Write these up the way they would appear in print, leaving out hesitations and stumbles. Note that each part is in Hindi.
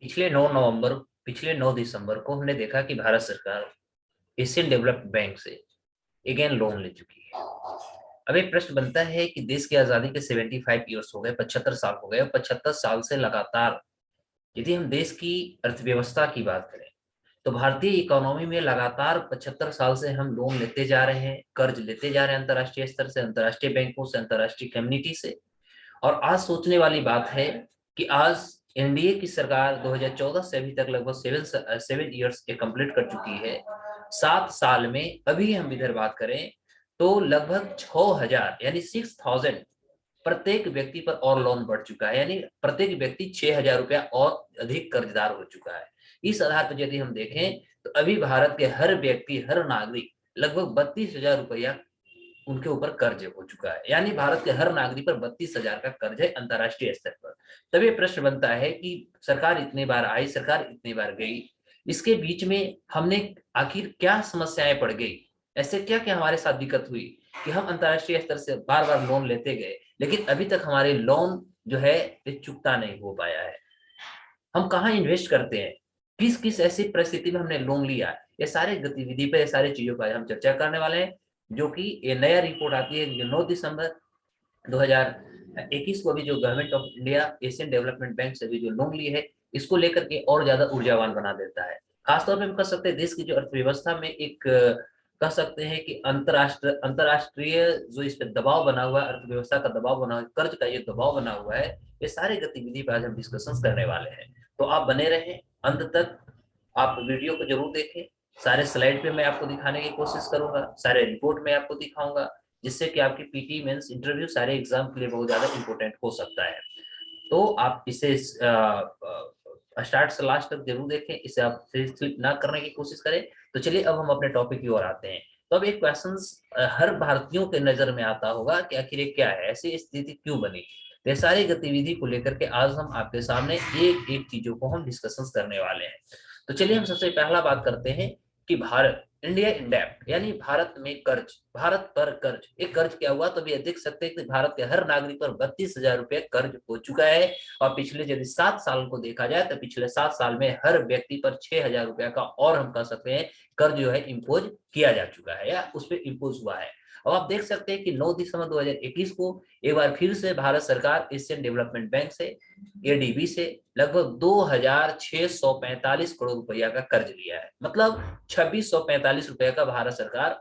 पिछले 9 दिसंबर को हमने देखा कि भारत सरकार एशियन डेवलप्ड बैंक से अगेन लोन ले चुकी है। अब एक प्रश्न बनता है कि देश की आजादी के 75 ईयर्स हो गए, 75 साल हो गए, और 75 साल से लगातार यदि हम देश की अर्थव्यवस्था की बात करें तो भारतीय इकोनॉमी में लगातार 75 साल से हम लोन लेते जा रहे हैं, कर्ज लेते जा रहे हैं अंतर्राष्ट्रीय स्तर से, अंतर्राष्ट्रीय बैंकों से, अंतर्राष्ट्रीय कम्युनिटी से। और आज सोचने वाली बात है कि आज एनडीए की सरकार 2014 से अभी तक लगभग 7 ईयर्स के कंप्लीट कर चुकी है। 7 साल में अभी हम इधर बात करें तो लगभग 6,000 यानी 6,000 प्रत्येक व्यक्ति पर और लोन बढ़ चुका है, यानी प्रत्येक व्यक्ति 6,000 रुपया और अधिक कर्जदार हो चुका है। इस आधार पर यदि हम देखें तो अभी भारत के हर व्यक्ति, हर नागरिक लगभग 32,000 रुपया उनके ऊपर कर्ज हो चुका है, यानी भारत के हर नागरिक पर 32,000 का कर्ज है अंतर्राष्ट्रीय स्तर पर। तब ये प्रश्न बनता है कि सरकार इतनी बार आई, सरकार इतनी बार गई, इसके बीच में हमने आखिर क्या समस्याएं पड़ गई, ऐसे क्या क्या हमारे साथ दिक्कत हुई कि हम अंतर्राष्ट्रीय स्तर से बार बार लोन लेते गए लेकिन अभी तक हमारे लोन जो है ये चुकता नहीं हो पाया है। हम कहाँ इन्वेस्ट करते हैं, किस किस ऐसी परिस्थिति में हमने लोन लिया, ये सारे गतिविधि पे, ये सारे चीजों पर हम चर्चा करने वाले हैं। जो कि ये नया रिपोर्ट आती है जो 9 दिसंबर 2021 को अभी जो government of India Asian development bank से भी जो लोन ली है, इसको लेकर के और ज्यादा ऊर्जावान बना देता है। खासतौर पे हम कह सकते हैं देश की जो अर्थव्यवस्था में एक कह सकते हैं कि अंतरराष्ट्रीय जो इस पे दबाव बना हुआ है, अर्थव्यवस्था का दबाव बना हुआ है, कर्ज का ये दबाव बना हुआ है, ये सारे गतिविधि पर आज हम डिस्कशन करने वाले हैं। तो आप बने रहें अंत तक, आप वीडियो को जरूर देखें। सारे स्लाइड पे मैं आपको दिखाने की कोशिश करूंगा, सारे रिपोर्ट में आपको दिखाऊंगा, जिससे कि आपकी पीटी मेंस इंटरव्यू सारे एग्जाम के लिए बहुत ज्यादा इंपॉर्टेंट हो सकता है। तो आप इसे स्टार्ट से लास्ट तक जरूर देखें, इसे आप स्लिप ना करने की कोशिश करें। तो चलिए अब हम अपने टॉपिक की ओर आते हैं। तो अब एक क्वेश्चन हर भारतीयों के नजर में आता होगा कि आखिर ये क्या है, ऐसी स्थिति क्यों बनी। तो ये सारी गतिविधि को लेकर के आज हम आपके सामने एक एक चीजों को हम डिस्कशन करने वाले हैं। तो चलिए हम सबसे पहला बात करते हैं कि भारत, इंडिया इन डेब्ट, यानी भारत में कर्ज, भारत पर कर्ज। एक कर्ज क्या हुआ तो भी देख सकते हैं कि भारत के हर नागरिक पर 32,000 रुपये कर्ज हो चुका है। और पिछले यदि 7 साल को देखा जाए तो पिछले 7 साल में हर व्यक्ति पर 6,000 रुपया का और हम कह सकते हैं कर्ज जो है इम्पोज किया जा चुका है या उस पर इम्पोज हुआ है। अब आप देख सकते हैं कि 9 दिसंबर 2021 को एक बार फिर से भारत सरकार एशियन डेवलपमेंट बैंक से, एडीबी से लगभग 2,645 करोड़ रुपया का कर्ज लिया है। मतलब 2,645 रुपए का भारत सरकार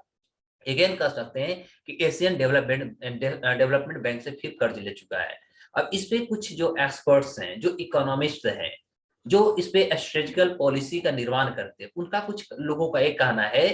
अगेन कह सकते हैं कि एशियन डेवलपमेंट बैंक से फिर कर्ज ले चुका है। अब इस पे कुछ जो एक्सपर्ट्स हैं, जो इकोनॉमिस्ट हैं, जो इस पे स्ट्रेटेजिकल पॉलिसी का निर्माण करते हैं, उनका कुछ लोगों का एक कहना है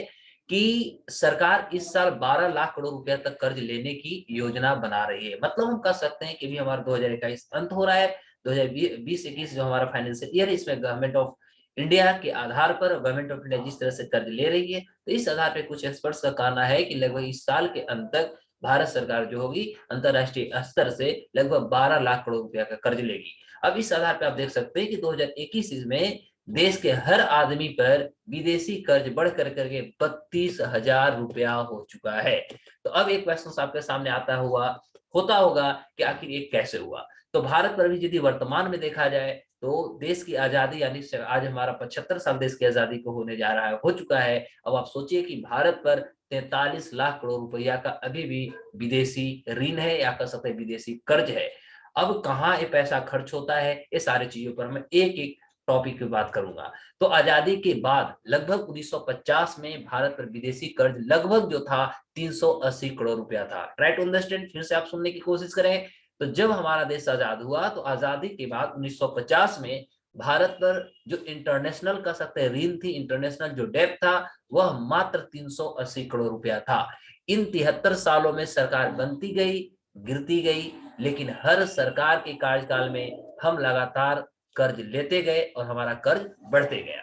कि सरकार इस साल 12 लाख करोड़ रुपया तक कर्ज लेने की योजना बना रही है। मतलब हम कह सकते हैं कि भी हमारा 2021 अंत हो रहा है, 2020-21 जो हमारा फाइनेंशियल ईयर है, इसमें गवर्नमेंट ऑफ इंडिया के आधार पर गवर्नमेंट ऑफ इंडिया जिस तरह से कर्ज ले रही है, तो इस आधार पर कुछ एक्सपर्ट्स का कहना है कि लगभग इस साल के अंत तक भारत सरकार जो होगी अंतरराष्ट्रीय स्तर से लगभग 12 लाख करोड़ रुपया का कर्ज लेगी। अब इस आधार पर आप देख सकते हैं कि 2021 में देश के हर आदमी पर विदेशी कर्ज बढ़ कर करके 32,000 रुपया हो चुका है। तो अब एक क्वेश्चन आपके सामने आता हुआ होता होगा कि आखिर ये कैसे हुआ। तो भारत पर भी यदि वर्तमान में देखा जाए तो देश की आजादी, यानी आज हमारा 75 साल देश की आजादी को होने जा रहा है, हो चुका है। अब आप सोचिए कि भारत पर 43 लाख करोड़ रुपया का अभी भी विदेशी ऋण है या कह सकते हैं विदेशी कर्ज है। अब कहाँ ये पैसा खर्च होता है, ये सारी चीजों पर मैं एक एक टॉपिक की बात करूंगा। तो आजादी के बाद लगभग 1950 में भारत पर विदेशी कर्ज लगभग जो था 380 करोड़ रुपया था। ट्राई टू अंडरस्टैंड, फिर से आप सुनने की कोशिश करें। तो जब हमारा देश आजाद हुआ तो आजादी के बाद 1950 में भारत पर जो इंटरनेशनल कह सकते हैं ऋण थी, इंटरनेशनल जो डेब्ट था, वह मात्र 380 करोड़ रुपया था। इन 73 सालों में सरकार बनती गई, गिरती गई, लेकिन हर सरकार के कार्यकाल में हम लगातार कर्ज लेते गए और हमारा कर्ज बढ़ते गया।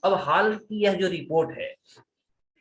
अब हाल की यह जो रिपोर्ट है,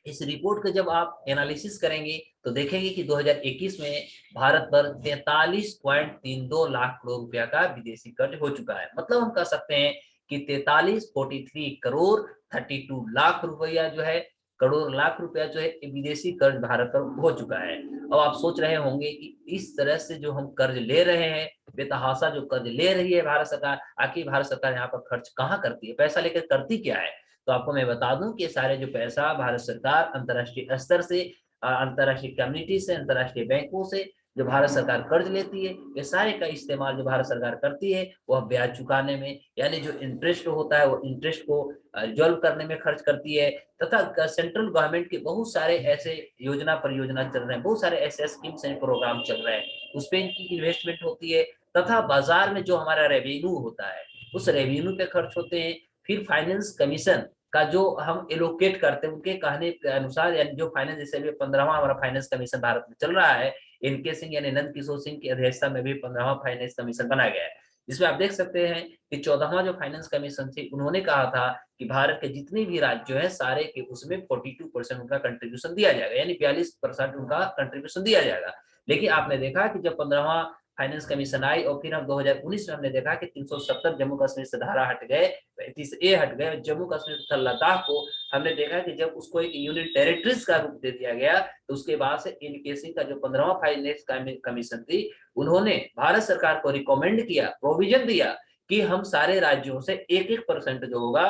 इस रिपोर्ट का जब आप एनालिसिस करेंगे तो देखेंगे कि 2021 में भारत पर 43.32 लाख करोड़ रुपया का विदेशी कर्ज हो चुका है। मतलब हम कह सकते हैं कि 43 43 करोड़ 32 लाख रुपया जो है करोड़ लाख रुपया जो है विदेशी कर्ज भारत पर हो चुका है। अब आप सोच रहे होंगे कि इस तरह से जो हम कर्ज ले रहे हैं, बेतहाशा जो कर्ज ले रही है भारत सरकार, आखिर भारत सरकार यहाँ पर खर्च कहाँ करती है, पैसा लेकर करती क्या है? तो आपको मैं बता दूं कि सारे जो पैसा भारत सरकार अंतर्राष्ट्रीय स्तर से, अंतर्राष्ट्रीय कम्युनिटी से, अंतर्राष्ट्रीय बैंकों से जो भारत सरकार कर्ज लेती है, ये सारे का इस्तेमाल जो भारत सरकार करती है वह ब्याज चुकाने में, यानी जो इंटरेस्ट होता है वो इंटरेस्ट को रिजॉल्व करने में खर्च करती है। तथा सेंट्रल गवर्नमेंट के बहुत सारे ऐसे योजना परियोजना चल रहे हैं, बहुत सारे ऐसे स्कीम्स एंड प्रोग्राम चल रहे हैं, उस पर इनकी इन्वेस्टमेंट होती है। तथा बाजार में जो हमारा रेवेन्यू होता है उस रेवेन्यू पे खर्च होते हैं। फिर फाइनेंस कमीशन का जो हम एलोकेट करते हैं उनके कहने के अनुसार, यानी जो फाइनेंस, जैसे भी 15वां हमारा फाइनेंस कमीशन भारत में चल रहा है, इनके सिंह यानी नंद किशोर सिंह की अध्यक्षता में भी 15वां फाइनेंस कमीशन बनाया गया है, जिसमें आप देख सकते हैं कि 14वां जो फाइनेंस कमीशन थी उन्होंने कहा था कि भारत के जितने भी राज्य हैं सारे के उसमें 42% उनका कंट्रीब्यूशन दिया जाएगा, यानी 42% उनका कंट्रीब्यूशन दिया जाएगा। लेकिन आपने देखा कि जब 15वां फाइनेंस कमीशन आई और फिर हम 2019 में हमने देखा कि 370 जम्मू कश्मीर से धारा हट गए, 35A हट गए, जम्मू कश्मीर तथा लद्दाख को हमने देखा कि जब उसको एक यूनियन टेरिटरीज का रूप दे दिया गया, तो उसके बाद से इनकेसी का जो 15वां फाइनेंस कमीशन थी, उन्होंने भारत सरकार को रिकमेंड किया, प्रोविजन दिया कि हम सारे राज्यों से 1-1% जो होगा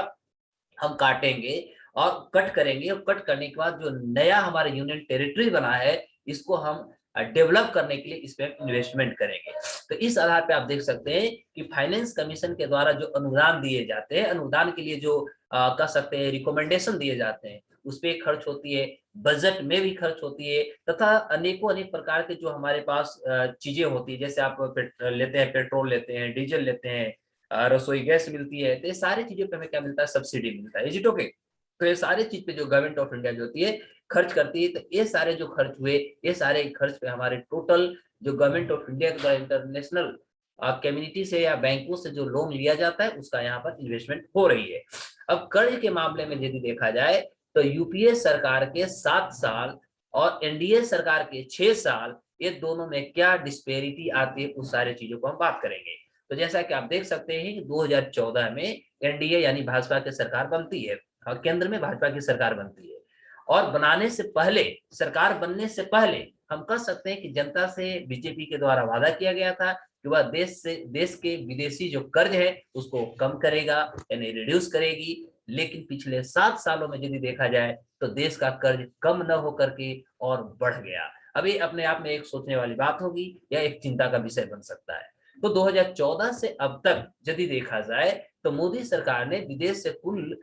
हम काटेंगे और कट करेंगे, और कट करने के बाद जो नया हमारा यूनियन टेरिटरी बना है इसको हम डेवलप करने के लिए इस पे इन्वेस्टमेंट करेंगे। तो इस आधार पे आप देख सकते हैं कि फाइनेंस कमीशन के द्वारा जो अनुदान दिए जाते हैं, अनुदान के लिए जो कह सकते हैं रिकमेंडेशन दिए जाते हैं, उस पे खर्च होती है, बजट में भी खर्च होती है, तथा अनेकों अनेक प्रकार के जो हमारे पास चीजें होती है, जैसे आप लेते हैं, पेट्रोल लेते हैं, डीजल लेते हैं, रसोई गैस मिलती है, तो ये सारी चीजों पे हमें क्या मिलता है, सब्सिडी मिलता है। Is it okay? तो ये सारी चीज पे जो गवर्नमेंट ऑफ इंडिया जो होती है खर्च करती है, तो ये सारे जो खर्च हुए, ये सारे खर्च पे हमारे टोटल जो गवर्नमेंट ऑफ इंडिया के द्वारा इंटरनेशनल कम्युनिटी से या बैंकों से जो लोन लिया जाता है उसका यहाँ पर इन्वेस्टमेंट हो रही है। अब कर्ज के मामले में यदि देखा जाए तो यूपीए सरकार के 7 साल और एनडीए सरकार के 6 साल, ये दोनों में क्या डिस्पेरिटी आती है, उस सारी चीजों को हम बात करेंगे। तो जैसा कि आप देख सकते हैं कि 2014 में एनडीए यानी भाजपा की सरकार बनती है और केंद्र में भाजपा की सरकार बनती है, और बनाने से पहले, सरकार बनने से पहले हम कह सकते हैं कि जनता से बीजेपी के द्वारा वादा किया गया था कि वह देश के विदेशी जो कर्ज है उसको कम करेगा, यानी रिड्यूस करेगी। लेकिन पिछले 7 सालों में यदि देखा जाए तो देश का कर्ज कम न होकर के और बढ़ गया। अभी अपने आप में एक सोचने वाली बात होगी या एक चिंता का विषय बन सकता है। तो 2014 से अब तक यदि देखा जाए तो मोदी सरकार ने विदेश से कुल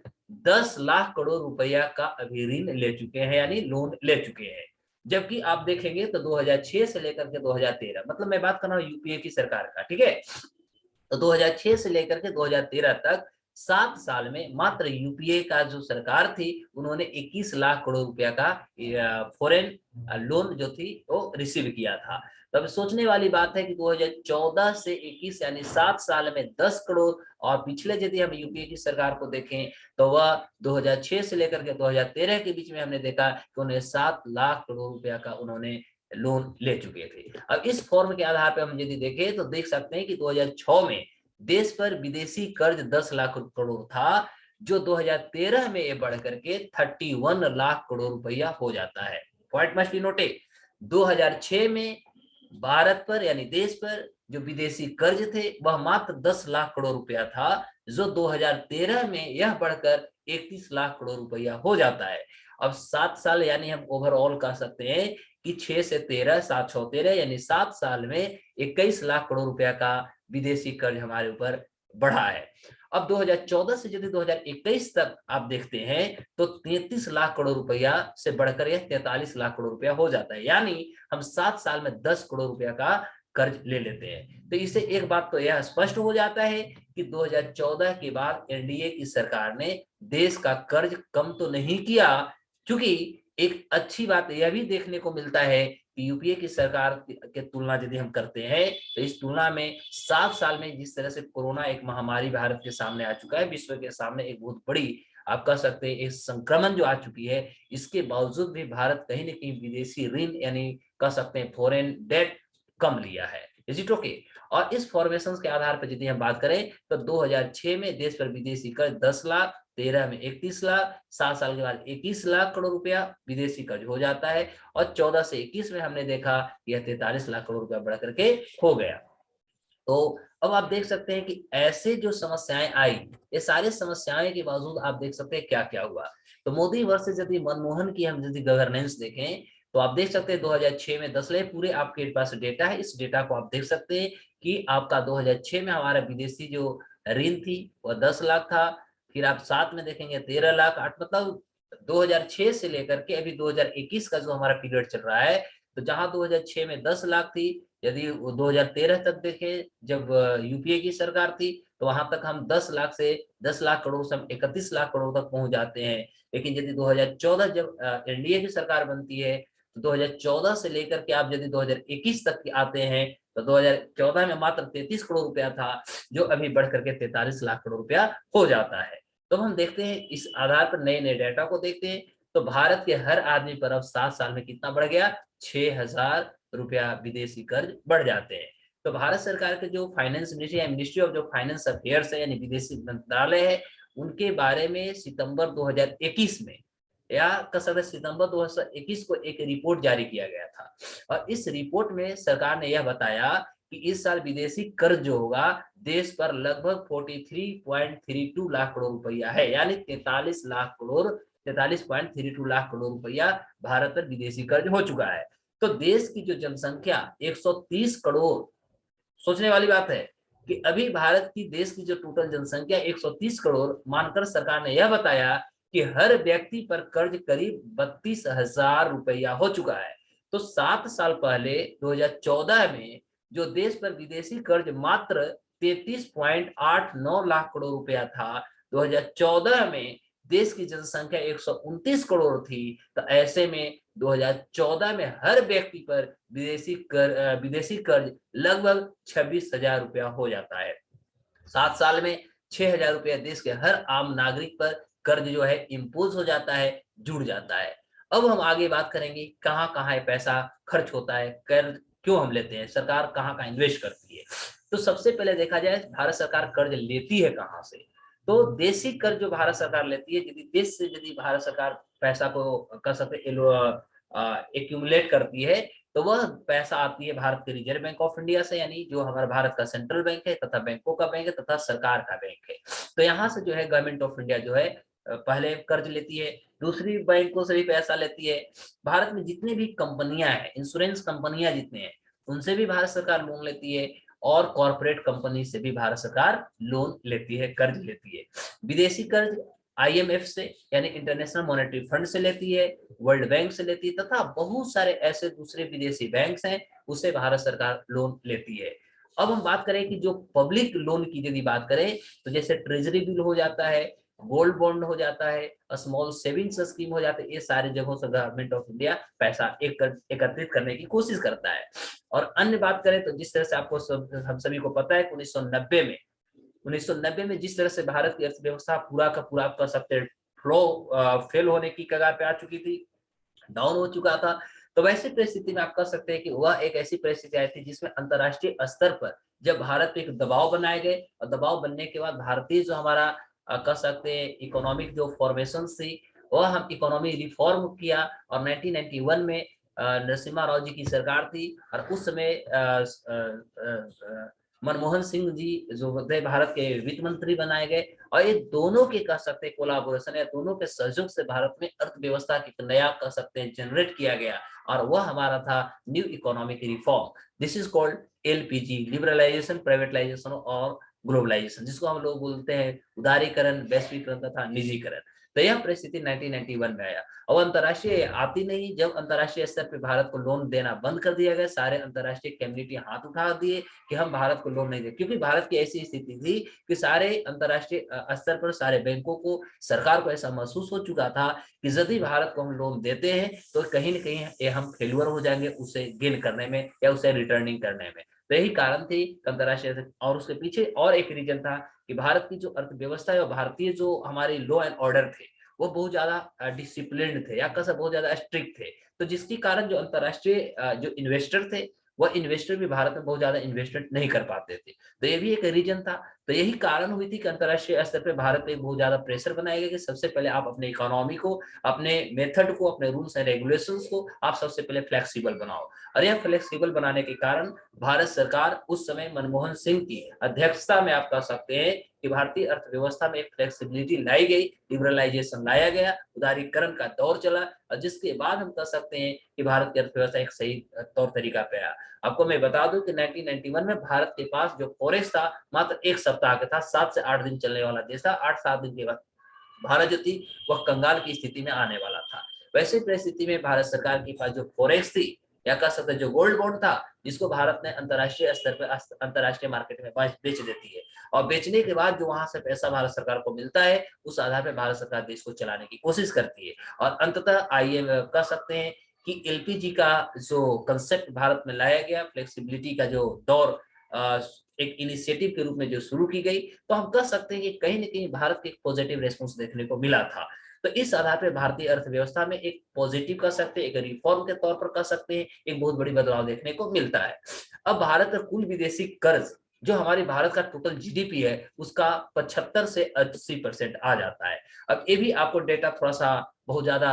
10 लाख करोड़ रुपया का अभी ऋण ले चुके हैं, यानी लोन ले चुके हैं। जबकि आप देखेंगे तो 2006 से लेकर के 2013, मतलब मैं बात कर रहा हूँ यूपीए की सरकार का, ठीक है? तो 2006 से लेकर के 2013 तक 7 साल में मात्र यूपीए का जो सरकार थी उन्होंने 21 लाख करोड़ रुपया का फॉरेन लोन जो थी वो रिसीव किया था। तो अब सोचने वाली बात है कि 2014 से 21 यानी 7 साल में 10 करोड़, और पिछले यदि हम यूपीए की सरकार को देखें तो वह 2006 से लेकर के 2013 के बीच में हमने देखा कि उन्हें 7 लाख करोड़ रुपया का उन्होंने लोन ले चुके थे। अब इस फॉर्म के आधार पर हम यदि देखें तो देख सकते हैं कि 2006 में देश पर विदेशी कर्ज 10 लाख करोड़ था, जो 2013 में ये बढ़ करके 31 लाख करोड़ रुपया हो जाता है। पॉइंट मस्ट बी नोटेड, 2006 में भारत पर यानी देश पर जो विदेशी कर्ज थे वह मात्र 10 लाख करोड़ रुपया था, जो 2013 में यह बढ़कर 31 लाख करोड़ रुपया हो जाता है। अब 7 साल यानी हम ओवरऑल कह सकते हैं कि 6 से 13, 7 6 13 यानी 7 साल में 21 लाख करोड़ रुपया का विदेशी कर्ज हमारे ऊपर बढ़ा है। अब 2014 से यदि 2021 तक आप देखते हैं तो 33 लाख करोड़ रुपया से बढ़कर यह 43 लाख करोड़ रुपया हो जाता है, यानी हम 7 साल में 10 करोड़ रुपया का कर्ज ले लेते हैं। तो इससे एक बात तो यह स्पष्ट हो जाता है कि 2014 के बाद एनडीए की सरकार ने देश का कर्ज कम तो नहीं किया, क्योंकि एक अच्छी बात यह भी देखने को मिलता है कि यूपीए की सरकार के तुलना यदि हम करते हैं तो इस तुलना में 7 साल में जिस तरह से कोरोना एक महामारी भारत के सामने आ चुका है, विश्व के सामने एक बहुत बड़ी आप कह सकते हैं एक संक्रमण जो आ चुकी है, इसके बावजूद भी भारत कहीं न कहीं विदेशी ऋण यानी कह सकते हैं फॉरेन डेट कम लिया है। Is it okay? और इस फॉर्मेशन के आधार पर यदि हम बात करें तो 2006 में देश पर विदेशी कर्ज 10 लाख 13 में 31 लाख, 7 साल के बाद 21 लाख करोड़ रुपया विदेशी कर्ज हो जाता है, और 14 से 21 में हमने देखा यह 43 लाख करोड़ रुपया बढ़ करके हो गया। तो अब आप देख सकते हैं कि ऐसे जो समस्याएं आई, ये सारी समस्याएं के बावजूद आप देख सकते हैं क्या क्या हुआ। तो मोदी वर्सेस यदि मनमोहन की हम यदि गवर्नेंस देखें, तो आप देख सकते हैं 2006 में 10 लाख, पूरे आपके पास डेटा है, इस डेटा को आप देख सकते हैं कि आपका 2006 में हमारा विदेशी जो ऋण थी वह 10 लाख था। फिर आप साथ में देखेंगे 13 लाख 8, मतलब 2006 से लेकर के अभी 2021 का जो हमारा पीरियड चल रहा है, तो जहां 2006 में 10 लाख थी, यदि वो 2013 तक देखें जब यूपीए की सरकार थी, तो वहां तक हम 10 लाख से 10 लाख करोड़ से हम 31 लाख करोड़ तक पहुंच जाते हैं। लेकिन यदि 2014 जब एनडीए की सरकार बनती है, तो 2014 से लेकर के आप यदि 2021 तक आते हैं, तो 2014 में मात्र 33 करोड़ रुपया था, जो अभी बढ़ करके 43 लाख करोड़ रुपया हो जाता है। तो हम देखते हैं इस आधार पर नए नए डेटा को देखते हैं, तो भारत के हर आदमी पर अब 7 साल में कितना बढ़ गया, 6,000 रुपया विदेशी कर्ज बढ़ जाते हैं। तो भारत सरकार के जो फाइनेंस मिनिस्ट्री या मिनिस्ट्री ऑफ जो फाइनेंस अफेयर्स है यानी विदेशी मंत्रालय है, उनके बारे में सितंबर 2021 में या कह सकते सितंबर 2021 को एक रिपोर्ट जारी किया गया था, और इस रिपोर्ट में सरकार ने यह बताया कि इस साल विदेशी कर्ज जो होगा देश पर लगभग 43.32 लाख करोड़ रुपया है, यानी 43.32 लाख करोड़ रुपया भारत पर विदेशी कर्ज हो चुका है। तो देश की जो जनसंख्या 130 करोड़, सोचने वाली बात है कि अभी भारत की देश की जो टोटल जनसंख्या 130 करोड़ मानकर सरकार ने यह बताया कि हर व्यक्ति पर कर्ज करीब 32,000 रुपया हो चुका है। तो 7 साल पहले 2014 में जो देश पर विदेशी कर्ज मात्र 33.89 लाख करोड़ रुपया था, 2014 में देश की जनसंख्या 129 करोड़ थी। तो ऐसे में 2014 में हर व्यक्ति पर विदेशी कर्ज लगभग 26,000 रुपया हो जाता है। 7 साल में 6,000 रुपया देश के हर आम नागरिक पर कर्ज जो है इम्पोज हो जाता है, जुड़ जाता है। अब हम आगे बात करेंगे कहाँ कहाँ ये पैसा खर्च होता है, कर्ज क्यों हम लेते हैं, सरकार कहाँ कहाँ इन्वेस्ट करती है। तो सबसे पहले देखा जाए भारत सरकार कर्ज लेती है कहाँ से। तो देशी कर्ज जो भारत सरकार लेती है, यदि देश से यदि भारत सरकार पैसा को कर सकते एक्यूमुलेट करती है, तो वह पैसा आती है भारत के रिजर्व बैंक ऑफ इंडिया से, यानी जो हमारा भारत का सेंट्रल बैंक है तथा बैंकों का बैंक है तथा सरकार का बैंक है। तो यहाँ से जो है गवर्नमेंट ऑफ इंडिया जो है पहले कर्ज लेती है, दूसरी बैंकों से भी पैसा लेती है। भारत में जितनी भी कंपनियां हैं, इंश्योरेंस कंपनियां जितने हैं, उनसे भी भारत सरकार लोन लेती है, और कॉर्पोरेट कंपनी से भी भारत सरकार लोन लेती है, कर्ज लेती है। विदेशी कर्ज आईएमएफ से यानी इंटरनेशनल मॉनेटरी फंड से लेती है, वर्ल्ड बैंक से लेती है, तथा बहुत सारे ऐसे दूसरे विदेशी बैंक्स हैं, उससे भारत सरकार लोन लेती है। अब हम बात करें कि जो पब्लिक लोन की यदि बात करें, तो जैसे ट्रेजरी बिल हो जाता है, गोल्ड बॉन्ड हो जाता है, स्मॉल सेविंग्स स्कीम हो जाता है, ये सारे जगहों से गवर्नमेंट ऑफ इंडिया पैसा एकत्रित करने की कोशिश करता है। और अन्य बात करें तो जिस तरह से आपको हम सभी को पता है कि 1990 में जिस तरह से भारत की अर्थव्यवस्था पूरा का पूरा कर सकते फ्लो फेल होने की कगार पे आ चुकी थी, डाउन हो चुका था, तो वैसी परिस्थिति में आप कह सकते हैं कि वह एक ऐसी परिस्थिति आई थी जिसमें अंतर्राष्ट्रीय स्तर पर जब भारत पे एक दबाव बनाए गए, और दबाव बनने के बाद भारतीय जो हमारा कह सकते हैं इकोनॉमिक जो फॉर्मेशन थी, वह हम इकोनॉमी रिफॉर्म किया, और 1991 में नरसिम्हा राव जी की सरकार थी, और उस समय मनमोहन सिंह जी जो थे भारत के वित्त मंत्री बनाए गए, और ये दोनों के कह सकते हैं कोलाबोरेशन या दोनों के सहयोग से भारत में अर्थव्यवस्था की नया कह सकते हैं जनरेट किया गया, और वह हमारा था new economic reform. This is called LPG, liberalisation, privatisation और ग्लोबलाइजेशन, जिसको हम लोग बोलते हैं उदारीकरण, वैश्वीकरण तथा निजीकरण। तो यह परिस्थिति 1991 में आया। अब अंतर्राष्ट्रीय आती नहीं, जब अंतर्राष्ट्रीय स्तर पर भारत को लोन देना बंद कर दिया गया, सारे अंतर्राष्ट्रीय कम्युनिटी हाथ उठा दिए कि हम भारत को लोन नहीं दे, क्योंकि भारत की ऐसी स्थिति थी कि सारे अंतर्राष्ट्रीय स्तर पर सारे बैंकों को, सरकार को ऐसा महसूस हो चुका था कि यदि भारत को हम लोन देते हैं तो कहीं न कहीं हम फेल्यूर हो जाएंगे उसे गेन करने में या उसे रिटर्निंग करने में। तो यही कारण थी अंतर्राष्ट्रीय, और उसके पीछे और एक रीजन था कि भारत की जो अर्थव्यवस्था है और भारतीय जो हमारे लॉ एंड ऑर्डर थे वो बहुत ज्यादा डिसिप्लिन थे, या कैसा बहुत ज्यादा स्ट्रिक्ट थे। तो जिसके कारण जो अंतर्राष्ट्रीय जो इन्वेस्टर थे, वह इन्वेस्टर भी भारत में बहुत ज्यादा इन्वेस्टमेंट नहीं कर पाते थे। तो ये भी एक रीजन था। तो यही कारण हुई थी कि अंतर्राष्ट्रीय स्तर पे भारत पे बहुत ज्यादा प्रेशर बनाया गया कि सबसे पहले आप अपने इकोनॉमी को, अपने मेथड को, अपने रूल्स एंड रेगुलेशंस को आप सबसे पहले फ्लेक्सिबल बनाओ। और यह फ्लेक्सिबल बनाने के कारण भारत सरकार उस समय मनमोहन सिंह की अध्यक्षता में आप कह सकते हैं कि भारतीय अर्थव्यवस्था में एक फ्लेक्सिबिलिटी लाई गई, लिबरलाइजेशन लाया गया, उदारीकरण का दौर चला, और जिसके बाद हम कह सकते हैं कि भारत की अर्थव्यवस्था एक सही तौर तरीका पे आया। आपको मैं बता दूं कि 1991 में भारत के पास जो फॉरेक्स था मात्र एक सप्ताह का था, 7 से 8 दिन चलने वाला देश था। 8-7 दिन के बाद भारत जो थी वह कंगाल की स्थिति में आने वाला था। वैसी परिस्थिति में भारत सरकार के पास जो फॉरेक्स थी, या कह सकते जो गोल्ड बॉन्ड था, जिसको भारत ने अंतर्राष्ट्रीय स्तर पर अंतर्राष्ट्रीय मार्केट में बेच देती है, और बेचने के बाद जो वहां से पैसा भारत सरकार को मिलता है, उस आधार पर भारत सरकार देश को चलाने की कोशिश करती है। और अंततः आइए कह सकते हैं कि एलपीजी का जो कंसेप्ट भारत में लाया गया, फ्लेक्सिबिलिटी का जो दौर एक इनिशिएटिव के रूप में जो शुरू की गई, तो हम कह सकते हैं कि कहीं ना कहीं भारत के एक पॉजिटिव रेस्पॉन्स देखने को मिला था। तो इस आधार पर भारतीय अर्थव्यवस्था में एक पॉजिटिव कह सकते हैं, एक रिफॉर्म के तौर पर कह सकते हैं, एक बहुत बड़ी बदलाव देखने को मिलता है। अब भारत का कुल विदेशी कर्ज, जो हमारी भारत का टोटल जीडीपी है, उसका 75 से 80% आ जाता है। अब ये भी आपको डेटा थोड़ा सा बहुत ज्यादा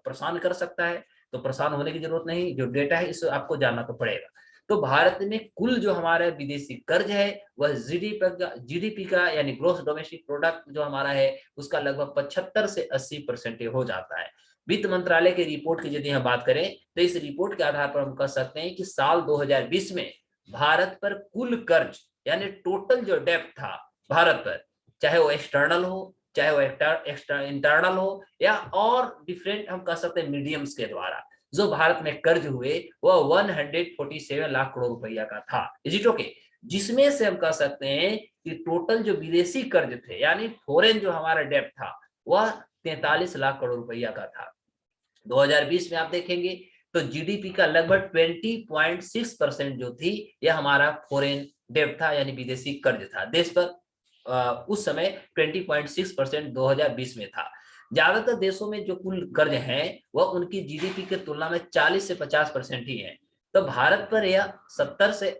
परेशान कर सकता है, तो परेशान होने की जरूरत नहीं, जो डेटा है इसे आपको जानना तो पड़ेगा। तो भारत में कुल जो हमारा विदेशी कर्ज है वह जीडीपी का यानी ग्रोस डोमेस्टिक प्रोडक्ट जो हमारा है उसका लगभग 75 से 80% हो जाता है। वित्त मंत्रालय की रिपोर्ट की यदि हम बात करें तो इस रिपोर्ट के आधार पर हम कह सकते हैं कि साल 2020 में भारत पर कुल कर्ज यानी टोटल जो डेब्ट था भारत पर, चाहे वो एक्सटर्नल हो, चाहे वो इंटरनल हो, या और डिफरेंट हम कह सकते हैं मीडियम्स के द्वारा जो भारत में कर्ज हुए वह 147 लाख करोड़ रुपया का था। Is it okay? जिसमें से हम कह सकते हैं कि टोटल जो विदेशी कर्ज थे यानी फॉरेन जो हमारा डेब्ट था वह 43 लाख करोड़ रुपया का था। 2020 में आप देखेंगे तो जीडीपी का लगभग 20.6% जो थी यह हमारा फॉरेन डेब्ट था यानी विदेशी कर्ज था देश पर। उस समय 20.6% 2020 में था। ज्यादातर देशों में जो कुल कर्ज है वह उनकी जीडीपी की तुलना में 40 से 50% ही है। तो भारत पर यह 75 से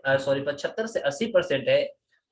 80% है।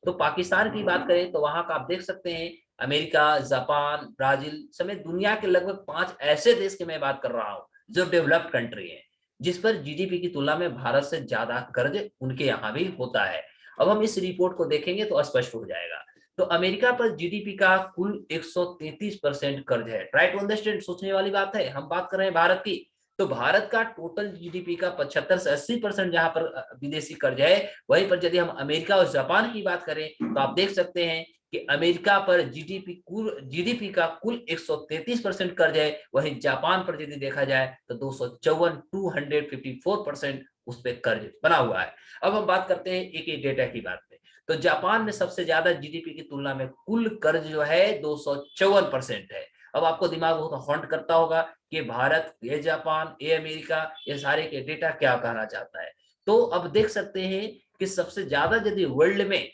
तो पाकिस्तान की बात करें तो वहां का आप देख सकते हैं अमेरिका, जापान, ब्राजील समेत दुनिया के लगभग 5 ऐसे देश की मैं बात कर रहा हूँ जो डेवलप्ड कंट्री है, जिस पर जीडीपी की तुलना में भारत से ज्यादा कर्ज उनके यहाँ भी होता है। अब हम इस रिपोर्ट को देखेंगे तो स्पष्ट हो जाएगा। तो अमेरिका पर जीडीपी का कुल 133% कर्ज है। ट्राई टू अंडरस्टैंड, सोचने वाली बात है। हम बात कर रहे हैं भारत की, तो भारत का टोटल जीडीपी का 75 से 80% जहां पर विदेशी कर्ज है, वहीं पर यदि हम अमेरिका और जापान की बात करें तो आप देख सकते हैं कि अमेरिका पर जीडीपी का कुल 133% कर्ज है, वहीं जापान पर यदि देखा जाए तो 254% उस पर कर्ज बना हुआ है। अब हम बात करते हैं एक एक डेटा की बात में। तो जापान में सबसे ज्यादा जीडीपी की तुलना में कुल कर्ज जो है 254% है। अब आपको दिमाग बहुत हॉन्ट करता होगा कि भारत, ये जापान, ये अमेरिका, ये सारे के डेटा क्या कहना चाहता है। तो अब देख सकते हैं कि सबसे ज्यादा यदि वर्ल्ड में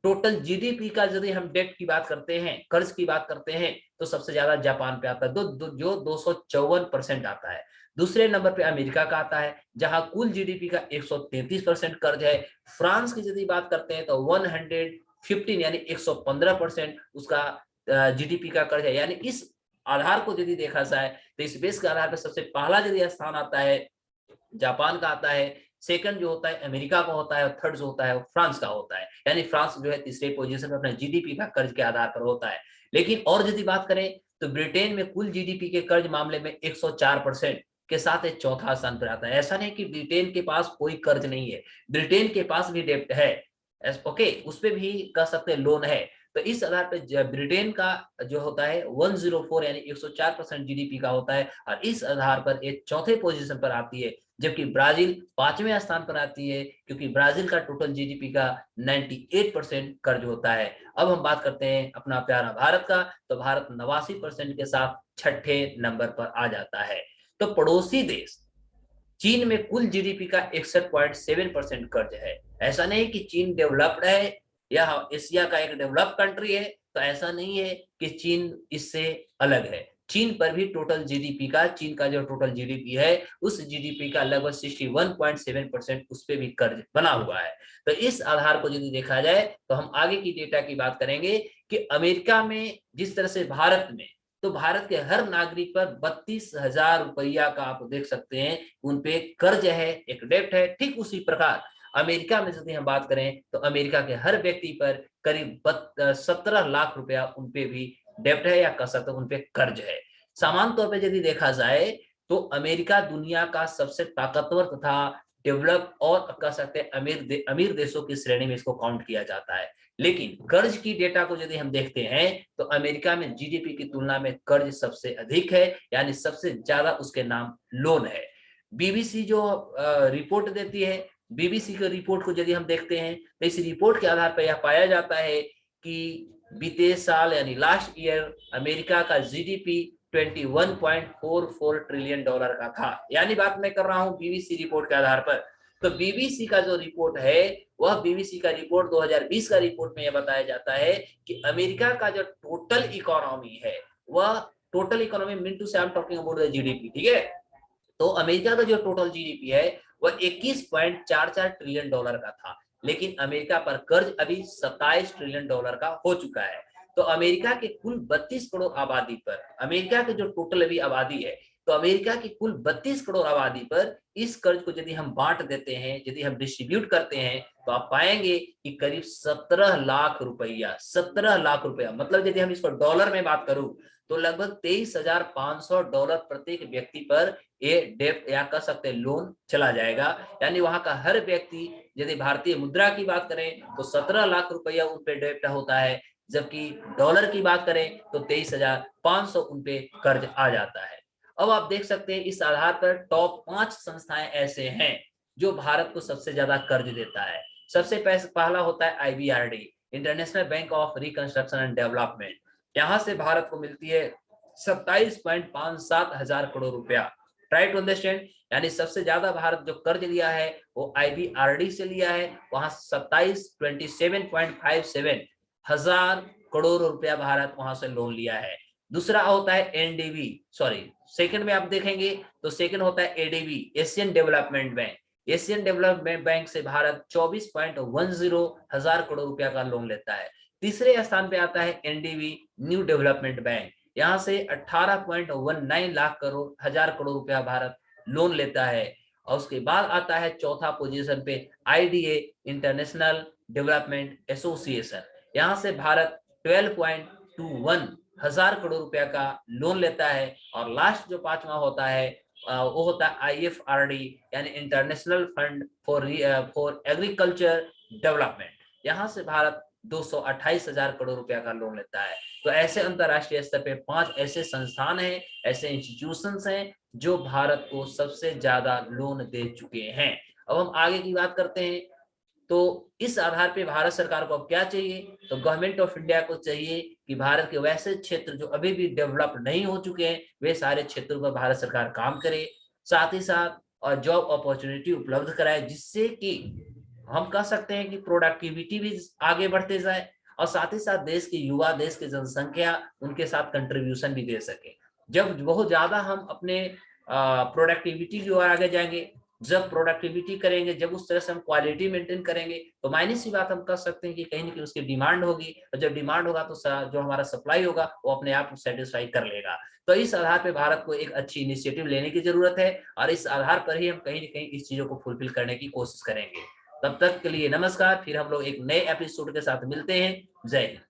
टोटल जीडीपी का यदि हम डेट की बात करते हैं, कर्ज की बात करते हैं, तो सबसे ज्यादा जापान पे आता है जो 254% आता है। दूसरे नंबर पे अमेरिका का आता है जहां कुल जीडीपी का 133% कर्ज है। फ्रांस की यदि बात करते हैं तो 115 यानी 115% उसका जीडीपी का कर्ज है। यानी इस आधार को यदि देखा जाए तो इस बेस के आधार पर सबसे पहला यदि स्थान आता है जापान का आता है, सेकंड जो होता है अमेरिका का होता है, और थर्ड जो होता है वो फ्रांस का होता है। यानी फ्रांस जो है तीसरे पोजीशन पर अपने जीडीपी का कर्ज के आधार पर होता है। लेकिन और यदि बात करें तो ब्रिटेन में कुल जीडीपी के कर्ज मामले में 104% के साथ एक चौथा स्थान पर आता है। ऐसा नहीं कि ब्रिटेन के पास कोई कर्ज नहीं है, ब्रिटेन के पास भी डेब्ट है, ओके, उस पर भी कह सकते हैं लोन है। तो इस आधार पर ब्रिटेन का जो होता है 104 यानी 104% जीडीपी का होता है, और इस आधार पर एक चौथे पोजीशन पर आती है। जबकि ब्राजील 5वें स्थान पर आती है क्योंकि ब्राजील का टोटल जीडीपी का 98% कर्ज होता है। अब हम बात करते हैं अपना प्यारा भारत का, तो भारत 89% के साथ छठे नंबर पर आ जाता है। तो पड़ोसी देश चीन में कुल जीडीपी का 61.7% कर्ज है। ऐसा नहीं कि चीन डेवलप्ड है या एशिया का एक डेवलप्ड कंट्री है, तो ऐसा नहीं है कि चीन इससे अलग है। चीन पर भी टोटल जीडीपी का, चीन का जो टोटल जीडीपी है उस जीडीपी का लगभग 61.7% उस पर भी कर्ज बना हुआ है। तो इस आधार को यदि देखा जाए तो हम आगे की डेटा की बात करेंगे कि अमेरिका में जिस तरह से भारत में, तो भारत के हर नागरिक पर 32,000 रुपया का आप देख सकते हैं उनपे कर्ज है, एक डेप्ट है। ठीक उसी प्रकार अमेरिका में यदि हम बात करें तो अमेरिका के हर व्यक्ति पर करीब 17 लाख रुपया उनपे भी डेप्ट है या कह सकते हैं उनपे कर्ज है। सामान्य तौर पर यदि देखा जाए तो अमेरिका दुनिया का सबसे ताकतवर तथा डेवलप और कह सकते हैं अमीर देशों की श्रेणी में इसको काउंट किया जाता है। लेकिन कर्ज की डेटा को यदि हम देखते हैं तो अमेरिका में जीडीपी की तुलना में कर्ज सबसे अधिक है, यानी सबसे ज्यादा उसके नाम लोन है। बीबीसी जो रिपोर्ट देती है, बीबीसी के रिपोर्ट को यदि हम देखते हैं तो इस रिपोर्ट के आधार पर यह पाया जाता है कि बीते साल यानी लास्ट ईयर अमेरिका का जीडीपी 21.44 ट्रिलियन डॉलर का था। यानी बात मैं कर रहा हूं बीबीसी रिपोर्ट के आधार पर। तो बीबीसी का जो रिपोर्ट है वह बीबीसी का रिपोर्ट 2020 का रिपोर्ट में यह बताया जाता है कि अमेरिका का जो टोटल इकोनॉमी है वह टोटल इकोनॉमी मीन से I am talking about the GDP, ठीक है। तो अमेरिका का जो टोटल जीडीपी है वह 21.44 ट्रिलियन डॉलर का था, लेकिन अमेरिका पर कर्ज अभी 27 ट्रिलियन डॉलर का हो चुका है। तो अमेरिका के कुल 32 करोड़ आबादी पर, अमेरिका के जो टोटल अभी आबादी है, तो अमेरिका की कुल 32 करोड़ आबादी पर इस कर्ज को यदि हम बांट देते हैं, यदि हम डिस्ट्रीब्यूट करते हैं तो आप पाएंगे कि करीब 17 लाख रुपया, 17 लाख रुपया, मतलब यदि हम इसको डॉलर में बात करूं तो लगभग 23,500 डॉलर प्रत्येक व्यक्ति पर ये डेप्ट या कह सकते हैं लोन चला जाएगा। यानी वहां का हर व्यक्ति, यदि भारतीय मुद्रा की बात करें तो 17 लाख रुपया उन पे डेप्ट होता है, जबकि डॉलर की बात करें तो 23,500 उन पे कर्ज आ जाता है। अब आप देख सकते हैं इस आधार पर टॉप 5 संस्थाएं ऐसे हैं जो भारत को सबसे ज्यादा कर्ज देता है। सबसे पहला होता है IBRD, international bank of reconstruction and development. यहाँ से भारत को मिलती है 27.57 हजार करोड़ रुपया। ट्राई टू अंडरस्टैंड, यानी सबसे ज्यादा भारत जो कर्ज लिया है वो आईबीआरडी से लिया है, वहां 27 हजार करोड़ रुपया भारत वहां से लोन लिया है। दूसरा होता है एनडीबी, सॉरी सेकंड में आप देखेंगे तो सेकंड होता है ADB, Asian development bank. Asian development bank से भारत 24.10 हजार करोड़ रुपया का लोन लेता है। तीसरे स्थान पे आता है एनडीबी, न्यू डेवलपमेंट बैंक। यहाँ से 18.19 लाख करोड़ हजार करोड़ रुपया भारत लोन लेता है। और उसके बाद आता है चौथा पोजीशन पे आईडीए, इंटरनेशनल डेवलपमेंट एसोसिएशन। यहाँ से भारत 12.21 हजार करोड़ रुपया का लोन लेता है। और लास्ट जो पांचवा होता है वो होता है आईएफआरडी, यानी international fund for agriculture development. यहाँ से भारत 228 हजार करोड़ रुपया का लोन लेता है। तो ऐसे अंतरराष्ट्रीय स्तर पे 5 ऐसे संस्थान हैं, ऐसे इंस्टीट्यूशंस हैं जो भारत को सबसे ज्यादा लोन दे चुके हैं। अब हम आगे की बात करते हैं। तो इस आधार पे भारत सरकार को अब क्या चाहिए, तो गवर्नमेंट ऑफ इंडिया को चाहिए कि भारत के वैसे क्षेत्र जो अभी भी डेवलप नहीं हो चुके हैं वे सारे क्षेत्रों पर भारत सरकार काम करे, साथ ही साथ और जॉब अपॉर्चुनिटी उपलब्ध कराए, जिससे कि हम कह सकते हैं कि प्रोडक्टिविटी भी आगे बढ़ते जाए और साथ ही साथ देश के युवा, देश की जनसंख्या उनके साथ कंट्रीब्यूशन भी दे सके। जब बहुत ज्यादा हम अपने प्रोडक्टिविटी की ओर आगे जाएंगे, जब प्रोडक्टिविटी करेंगे, जब उस तरह से हम क्वालिटी मेंटेन करेंगे तो मायने सी बात हम कर सकते हैं कि कहीं ना कहीं उसकी डिमांड होगी, और जब डिमांड होगा तो जो हमारा सप्लाई होगा वो अपने आप सेटिस्फाई कर लेगा। तो इस आधार पर भारत को एक अच्छी इनिशिएटिव लेने की जरूरत है और इस आधार पर ही हम कहीं ना कहीं इस चीजों को फुलफिल करने की कोशिश करेंगे। तब तक के लिए नमस्कार, फिर हम लोग एक नए एपिसोड के साथ मिलते हैं। जय हिंद।